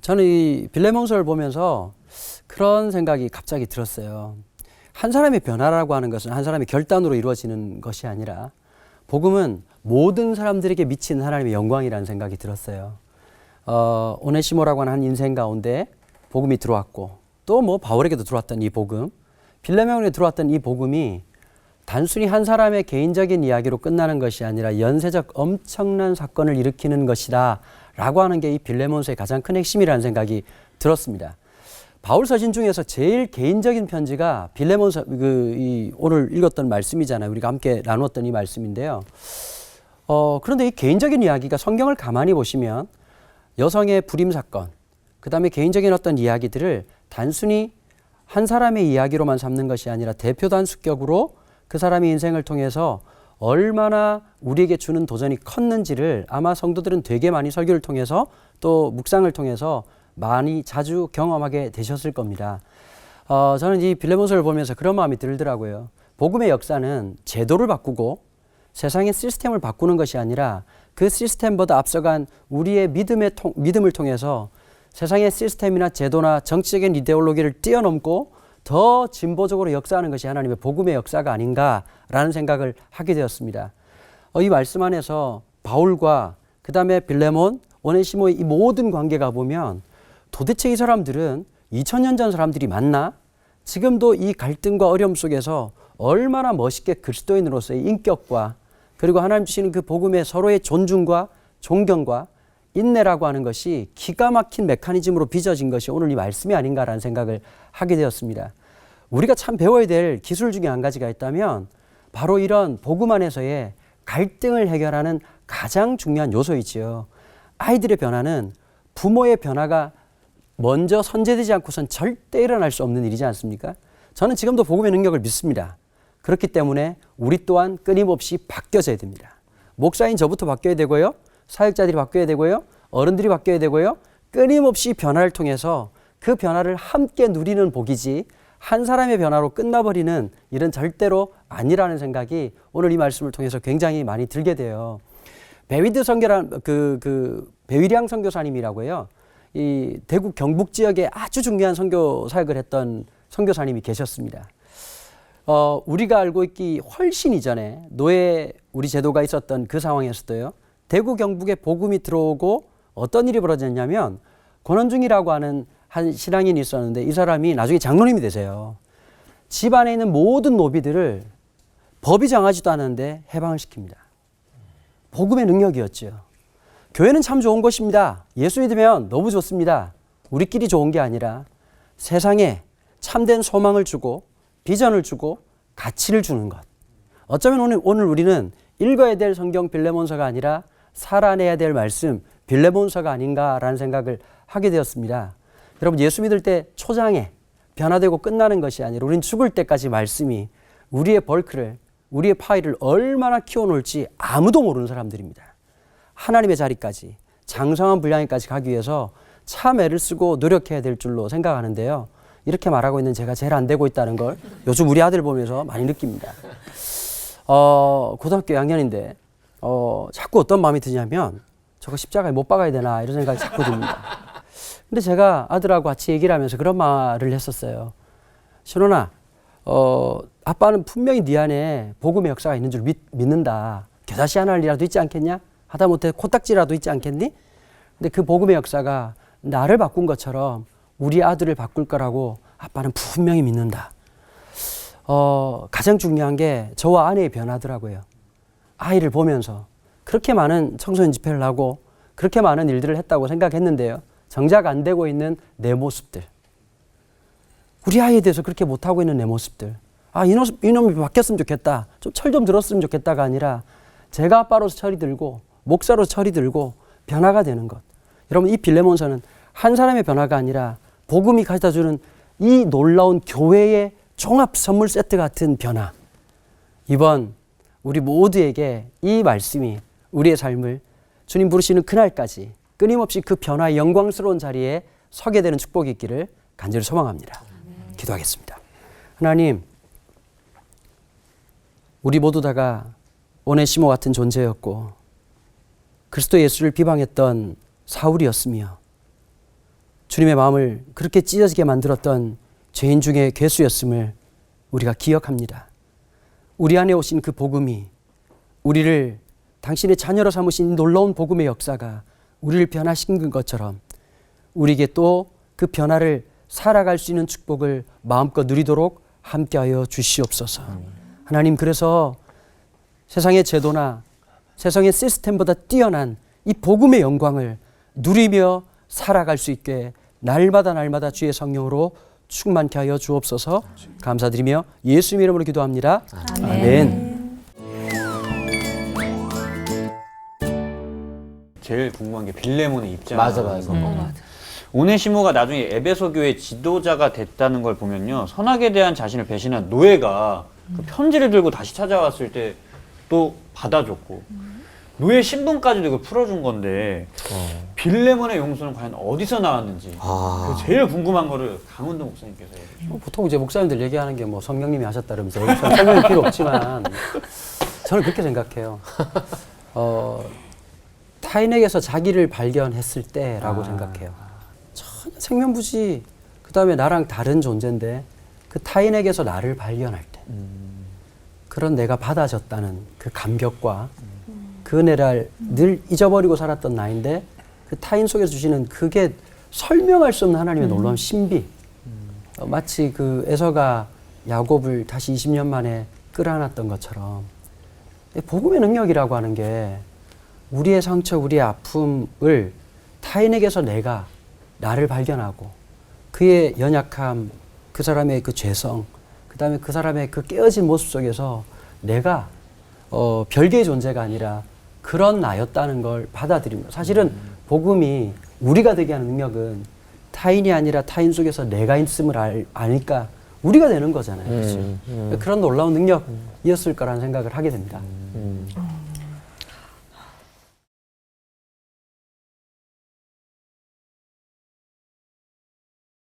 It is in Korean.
저는 이 빌레몬서를 보면서 그런 생각이 갑자기 들었어요. 한 사람의 변화라고 하는 것은 한 사람의 결단으로 이루어지는 것이 아니라 복음은 모든 사람들에게 미친 하나님의 영광이라는 생각이 들었어요. 오네시모라고 하는 한 인생 가운데 복음이 들어왔고 또 뭐 바울에게도 들어왔던 이 복음, 빌레몬에게 들어왔던 이 복음이 단순히 한 사람의 개인적인 이야기로 끝나는 것이 아니라 연쇄적 엄청난 사건을 일으키는 것이다 라고 하는 게 이 빌레몬서의 가장 큰 핵심이라는 생각이 들었습니다. 바울 서신 중에서 제일 개인적인 편지가 빌레몬서, 오늘 읽었던 말씀이잖아요. 우리가 함께 나누었던 이 말씀인데요. 그런데 이 개인적인 이야기가 성경을 가만히 보시면 여성의 불임 사건, 그 다음에 개인적인 어떤 이야기들을 단순히 한 사람의 이야기로만 삼는 것이 아니라 대표단 수격으로 그 사람의 인생을 통해서 얼마나 우리에게 주는 도전이 컸는지를 아마 성도들은 되게 많이 설교를 통해서 또 묵상을 통해서 많이 자주 경험하게 되셨을 겁니다. 저는 이 빌레몬서를 보면서 그런 마음이 들더라고요. 복음의 역사는 제도를 바꾸고 세상의 시스템을 바꾸는 것이 아니라 그 시스템보다 앞서간 우리의 믿음을 통해서 세상의 시스템이나 제도나 정치적인 이데올로기를 뛰어넘고 더 진보적으로 역사하는 것이 하나님의 복음의 역사가 아닌가라는 생각을 하게 되었습니다. 이 말씀 안에서 바울과 그 다음에 빌레몬, 오네시모의 이 모든 관계가 보면 도대체 이 사람들은 2000년 전 사람들이 맞나? 지금도 이 갈등과 어려움 속에서 얼마나 멋있게 그리스도인으로서의 인격과 그리고 하나님 주시는 그 복음의 서로의 존중과 존경과 인내라고 하는 것이 기가 막힌 메커니즘으로 빚어진 것이 오늘 이 말씀이 아닌가라는 생각을 하게 되었습니다. 우리가 참 배워야 될 기술 중에 한 가지가 있다면 바로 이런 복음 안에서의 갈등을 해결하는 가장 중요한 요소이지요. 아이들의 변화는 부모의 변화가 먼저 선제되지 않고선 절대 일어날 수 없는 일이지 않습니까? 저는 지금도 복음의 능력을 믿습니다. 그렇기 때문에 우리 또한 끊임없이 바뀌어져야 됩니다. 목사인 저부터 바뀌어야 되고요. 사역자들이 바뀌어야 되고요. 어른들이 바뀌어야 되고요. 끊임없이 변화를 통해서 그 변화를 함께 누리는 복이지 한 사람의 변화로 끝나버리는 일은 절대로 아니라는 생각이 오늘 이 말씀을 통해서 굉장히 많이 들게 돼요. 베위드 선교란 베위량 선교사님이라고 해요. 이 대구 경북 지역에 아주 중요한 선교 사역을 했던 선교사님이 계셨습니다. 우리가 알고 있기 훨씬 이전에 노예 우리 제도가 있었던 그 상황에서도요. 대구 경북에 복음이 들어오고 어떤 일이 벌어졌냐면 권원중이라고 하는 한 신앙인이 있었는데 이 사람이 나중에 장로님이 되세요. 집안에 있는 모든 노비들을 법이 정하지도 않았는데 해방을 시킵니다. 복음의 능력이었죠. 교회는 참 좋은 것입니다. 예수 믿으면 너무 좋습니다. 우리끼리 좋은 게 아니라 세상에 참된 소망을 주고 비전을 주고 가치를 주는 것. 어쩌면 오늘 우리는 읽어야 될 성경 빌레몬서가 아니라 살아내야 될 말씀 빌레몬서가 아닌가라는 생각을 하게 되었습니다. 여러분 예수 믿을 때 초장에 변화되고 끝나는 것이 아니라 우리는 죽을 때까지 말씀이 우리의 벌크를 우리의 파일을 얼마나 키워놓을지 아무도 모르는 사람들입니다. 하나님의 자리까지 장성한 분량에까지 가기 위해서 참 애를 쓰고 노력해야 될 줄로 생각하는데요. 이렇게 말하고 있는 제가 제일 안 되고 있다는 걸 요즘 우리 아들 보면서 많이 느낍니다. 고등학교 2학년인데 자꾸 어떤 마음이 드냐면 저거 십자가에 못 박아야 되나 이런 생각이 자꾸 듭니다. 근데 제가 아들하고 같이 얘기를 하면서 그런 말을 했었어요. 신원아, 아빠는 분명히 네 안에 복음의 역사가 있는 줄 믿는다. 겨자씨 하나 일이라도 있지 않겠냐? 하다못해 코딱지라도 있지 않겠니? 근데 그 복음의 역사가 나를 바꾼 것처럼 우리 아들을 바꿀 거라고 아빠는 분명히 믿는다. 가장 중요한 게 저와 아내의 변화더라고요. 아이를 보면서 그렇게 많은 청소년 집회를 하고 그렇게 많은 일들을 했다고 생각했는데요. 정작 안 되고 있는 내 모습들. 우리 아이에 대해서 그렇게 못하고 있는 내 모습들. 이놈이 바뀌었으면 좋겠다. 좀 철 좀 들었으면 좋겠다가 아니라 제가 아빠로서 철이 들고 목사로서 철이 들고 변화가 되는 것. 여러분 이 빌레몬서는 한 사람의 변화가 아니라 복음이 가져다주는 이 놀라운 교회의 종합 선물 세트 같은 변화. 이번 우리 모두에게 이 말씀이 우리의 삶을 주님 부르시는 그날까지 끊임없이 그 변화의 영광스러운 자리에 서게 되는 축복이 있기를 간절히 소망합니다. 기도하겠습니다. 하나님, 우리 모두 다가 오네시모 같은 존재였고 그리스도 예수를 비방했던 사울이었으며 주님의 마음을 그렇게 찢어지게 만들었던 죄인 중에 괴수였음을 우리가 기억합니다. 우리 안에 오신 그 복음이 우리를 당신의 자녀로 삼으신 놀라운 복음의 역사가 우리를 변화시킨 것처럼 우리에게 또 그 변화를 살아갈 수 있는 축복을 마음껏 누리도록 함께하여 주시옵소서. 하나님, 그래서 세상의 제도나 세상의 시스템보다 뛰어난 이 복음의 영광을 누리며 살아갈 수 있게 날마다 주의 성령으로 충만케 하여 주옵소서. 감사드리며 예수님 이름으로 기도합니다. 아멘. 제일 궁금한 게 빌레몬의 입장. 맞아. 맞아. 오네시모가 나중에 에베소 교회 지도자가 됐다는 걸 보면요, 선악에 대한 자신을 배신한 노예가 그 편지를 들고 다시 찾아왔을 때 또 받아줬고 노예 신분까지도 이걸 풀어준 건데 빌레몬의 용서는 과연 어디서 나왔는지 그 제일 궁금한 거를 강원도 목사님께서 해주시죠. 보통 이제 목사님들 얘기하는 게 뭐 성령님이 하셨다면서 설명이 필요 없지만 저는 그렇게 생각해요. 타인에게서 자기를 발견했을 때라고 생각해요. 전혀 생면부지, 그 다음에 나랑 다른 존재인데 그 타인에게서 나를 발견할 때 그런 내가 받아졌다는 그 감격과 그 은혜를 늘 잊어버리고 살았던 나인데 그 타인 속에서 주시는 그게 설명할 수 없는 하나님의 놀라운 신비. 마치 그 에서가 야곱을 다시 20년 만에 끌어안았던 것처럼 복음의 능력이라고 하는 게 우리의 상처, 우리의 아픔을 타인에게서 내가 나를 발견하고 그의 연약함, 그 사람의 그 죄성, 그 다음에 그 사람의 그 깨어진 모습 속에서 내가 별개의 존재가 아니라 그런 나였다는 걸 받아들입니다. 사실은 복음이 우리가 되게 하는 능력은 타인이 아니라 타인 속에서 내가 있음을 아니까 우리가 되는 거잖아요. 그렇죠? 그런 놀라운 능력이었을 거라는 생각을 하게 됩니다.